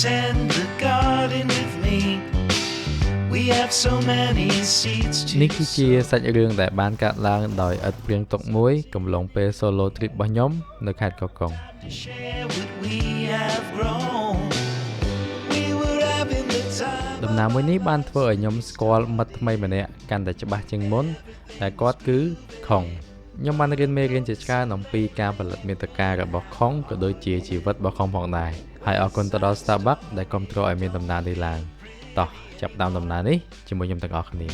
tend the garden with me. We have so many seeds to នេះគឺជាសាច់រឿងដែលបានកាត់ឡើងដោយឥតព្រៀងទុកមួយកំឡុងពេល solo trip របស់ខ្ញុំនៅខេត្តកោះកុង share what we have grown. We were having the time. ដំណើរមួយនេះបានធ្វើឲ្យខ្ញុំស្គាល់មិត្តថ្មីម្នាក់កាន់តែច្បាស់ជាងមុនតែគាត់គឺខុងខ្ញុំបានរៀនមេរៀនជាច្រើនអំពីការផលិតមាតិការបស់ខុងក៏ដូចជាជីវិតរបស់ខុងផងដែរហើយអរគុណទៅដល់ Starbucks ដែលគាំទ្រឲ្យមានដំណើរនេះឡើងតោះចាប់តាមដំណើរនេះជាមួយខ្ញុំទាំងអស់គ្នា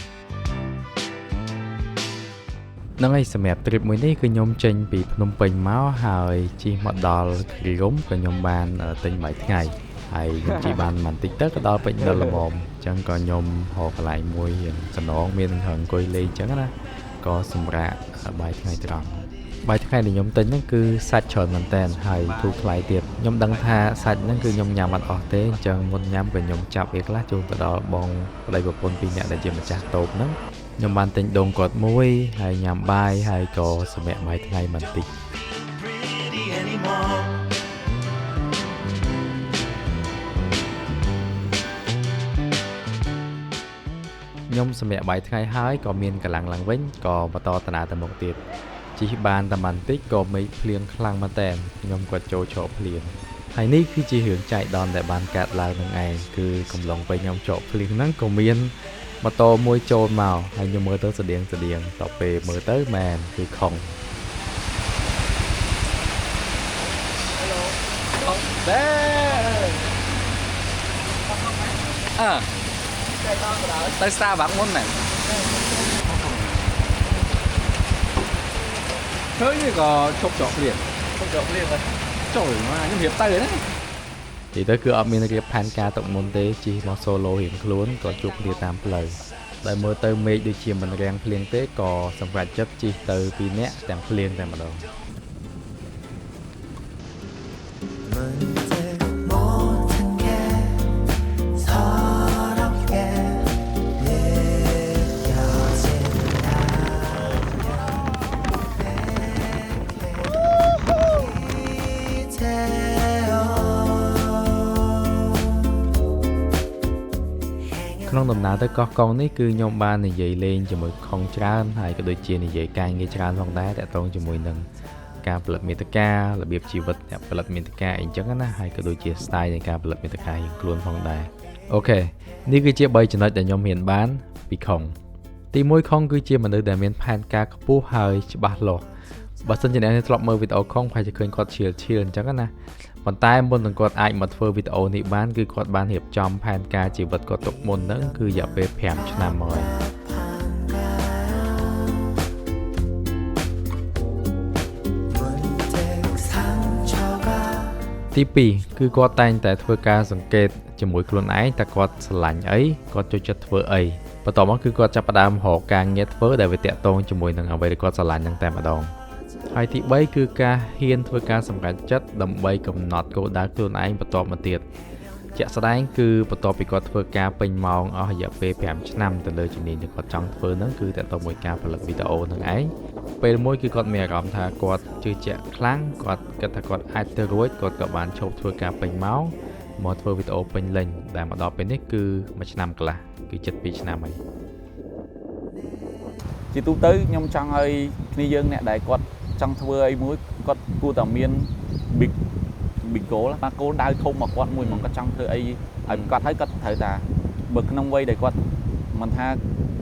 នឹងឯសម្រាប់ trip មួយនេះគឺខ្ញុំចេញពីភ្នំពេញមកហើយជិះមកដល់គិរីរម្យក៏ខ្ញុំបានទិញបាយថ្ងៃហើយខ្ញុំជិះបានបន្តិចទៅក៏ដល់ពេញដល់ល្មមអញ្ចឹងក៏ខ្ញុំហៅកន្លែងមួយសំណងមានហឹងអង្គុយលេងអញ្ចឹងណាក៏សម្រាប់បាយថ្ងៃត្រង់បាយថ្ងៃដែលខ្ញុំទិញហ្នឹងគឺសាច់ច្រើនមែនតើហើយធូរថ្លៃទៀតខ្ញុំដឹងថាសាច់ហ្នឹងគឺខ្ញុំញ៉ាំអត់អស់ទេអញ្ចឹងមុនញ៉ាំក៏ខ្ញុំចាប់វាខ្លះជូនទៅដល់បងប្តីប្រពន្ធពីរនាក់ដែលជាម្ចាស់តូបហ្នឹងខ្ញុំបានទិញដូងគាត់មួយហើយញ៉ាំបាយហើយក៏សម្រាប់បាយថ្ងៃបន្តិចខ្ញុំសម្រាប់បាយថ្ងៃហើយក៏មានកម្លាំងឡើងវិញក៏បន្តដំណើរទៅមុខទៀតជិះបានតែបន្តិចក៏មេឃភ្លៀងខ្លាំងមែនតើខ្ញុំក៏ចូលឆក់ភ្លៀងហើយនេះគឺជារឿងចៃដន្យដែលបានកាត់ឡើងនឹងឯងគឺកំឡុងពេលខ្ញុំឆក់ភ្លៀងហ្នឹងក៏មានម៉ូតូមួយចូលមកហើយខ្ញុំមើលទៅស្តៀងតពេលមើលទៅមែនគឺខុង Hello ទៅ Starbucks មុនមែនឃើញវាក៏ឈប់ច្រកភ្លៀងហើយចូលមកខ្ញុំរៀបទៅហ្នឹង ទីទៅគឺអត់មានរៀបផែនការទុកមុនទេជិះមក solo រៀងខ្លួនក៏ជួបគ្នាតាមផ្លូវដែលមើលទៅមេឃដូចជាមិនរាំងភ្លៀងទេក៏សម្រេចចិត្តជិះទៅពីរនាក់ទាំងភ្លៀងតែម្ដងក្នុងដំណើរទៅកោះកុងនេះគឺខ្ញុំបាននិយាយលេងជាមួយខុងច្រើនហើយក៏ដូចជានិយាយការងារច្រើនផងដែរតាក់ទងជាមួយនឹងការផលិតមាតិការបៀបជីវិតអ្នកផលិតមាតិកាអីចឹងណាហើយក៏ដូចជា style នៃការផលិតមាតិការៀងខ្លួនផងដែរអូខេនេះគឺជា3ចំណុចដែលខ្ញុំរៀនបានពីខុងទី1ខុងគឺជាមនុស្សដែលមានផែនការខ្ពស់ហើយច្បាស់លាស់បើសិនជាអ្នកធ្លាប់មើលវីដេអូខុងប្រហែលជាឃើញគាត់ឈៀលអញ្ចឹងណាប៉ុន្តែមុននឹងគាត់អាចមកធ្វើវីដេអូនេះបានគឺគាត់បានរៀបចំផែនការជីវិតគាត់ទុកមុនហ្នឹងគឺរយៈពេល5ឆ្នាំមកហើយទី2គឺគាត់តែងតែធ្វើការសង្កេតជាមួយខ្លួនឯងតើគាត់ស្រឡាញ់អីគាត់ចូលចិត្តធ្វើអីបន្ទាប់មកគឺគាត់ចាប់ផ្ដើមរកការងារធ្វើដែលវាតាក់ទងជាមួយនឹងអ្វីដែលគាត់ស្រឡាញ់ហ្នឹងតែម្ដងហើយទី3គឺការហ៊ានធ្វើការសម្រេចចិត្តដើម្បីកំណត់គោលដៅខ្លួនឯងបន្ទាប់មកទៀតជាក់ស្ដែងគឺបន្ទាប់ពីគាត់ធ្វើការពេញម៉ោងអស់រយៈពេល5ឆ្នាំទៅលើជំនាញដែលគាត់ចង់ធ្វើហ្នឹងគឺតាក់ទងមួយការផលិតវីដេអូហ្នឹងឯងពេលមួយគឺគាត់មានអារម្មណ៍ថាគាត់ជឿជាក់ខ្លាំងគាត់គិតថាគាត់អាចទៅរួចគាត់ក៏បានឈប់ធ្វើការពេញម៉ោងមកធ្វើវីដេអូពេញលេញដែលមកដល់ពេលនេះគឺ1ឆ្នាំកន្លះគឺជិត2ឆ្នាំហើយជាទូទៅខ្ញុំចង់ឲ្យគ្នាយើងអ្នកដែលគាត់ចង់ធ្វើអីមួយគាត់គួរតែមាន big goal បាទគោលដៅធំមកគាត់មួយមកគាត់ចង់ធ្វើអីឲ្យគាត់ហើយគាត់ត្រូវតាបើក្នុងវ័យដែលគាត់មិនថា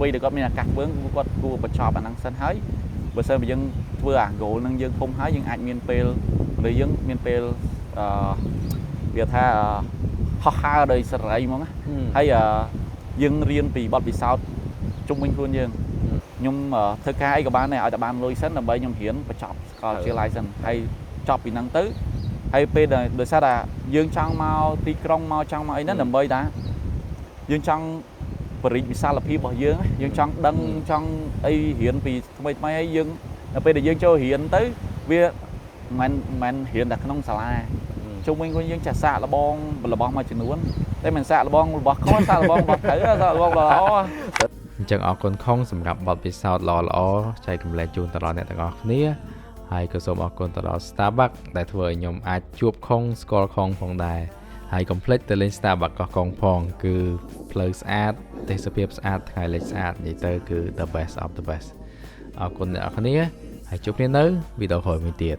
វ័យដែលគាត់មានឱកាសធ្វើគាត់គួរបញ្ចប់អាហ្នឹងសិនហើយបើសិនបើយើងធ្វើអា goal ហ្នឹងយើងធំហើយយើងអាចមានពេលឬយើងមានពេលវាថាហោះហើរដោយសេរីហ្មងហើយយើងរៀនពីបទពិសោធន៍ជុំវិញខ្លួនយើងខ្ញុំធ្វើការអីក៏បានដែរឲ្យតែបានលុយសិនដើម្បីខ្ញុំរៀនបញ្ចប់សាកលវិទ្យាល័យសិនហើយចប់ពីហ្នឹងទៅហើយពេលដោយសារតែយើងចង់មកទីក្រុងមកចង់មកអីហ្នឹងដើម្បីតាយើងចង់បរិយាវិសាលភាពរបស់យើងចង់ដឹងចង់អីរៀនពីថ្មីហើយយើងដល់ពេលដែលយើងចូលរៀនទៅវាមិនរៀនតែក្នុងសាលាជុំវិញខ្លួនយើងចាក់សាកល្បងរបស់មួយចំនួនតែមិនសាកល្បងរបស់ខុសសាកល្បងរបស់ត្រូវសាកល្បងល្អអញ្ចឹងអរគុណខុងសម្រាប់បទពិសោធន៍ល្អចែករំលែកជូនទៅដល់អ្នកទាំងអស់គ្នាហើយក៏សូមអរគុណទៅដល់ Starbucks ដែលធ្វើឲ្យខ្ញុំអាចជួបខុងស្គាល់ខុងផងដែរ ហើយកុំភ្លេចទៅលេង Starbucks កោះកុងផងគឺផ្លូវស្អាតទេសភាពស្អាតថ្ងៃលេងស្អាតនិយាយទៅគឺ the best of the best អរគុណអ្នកនរគ្នាហើយជួបគ្នានៅវីដេអូក្រោយមួយទៀត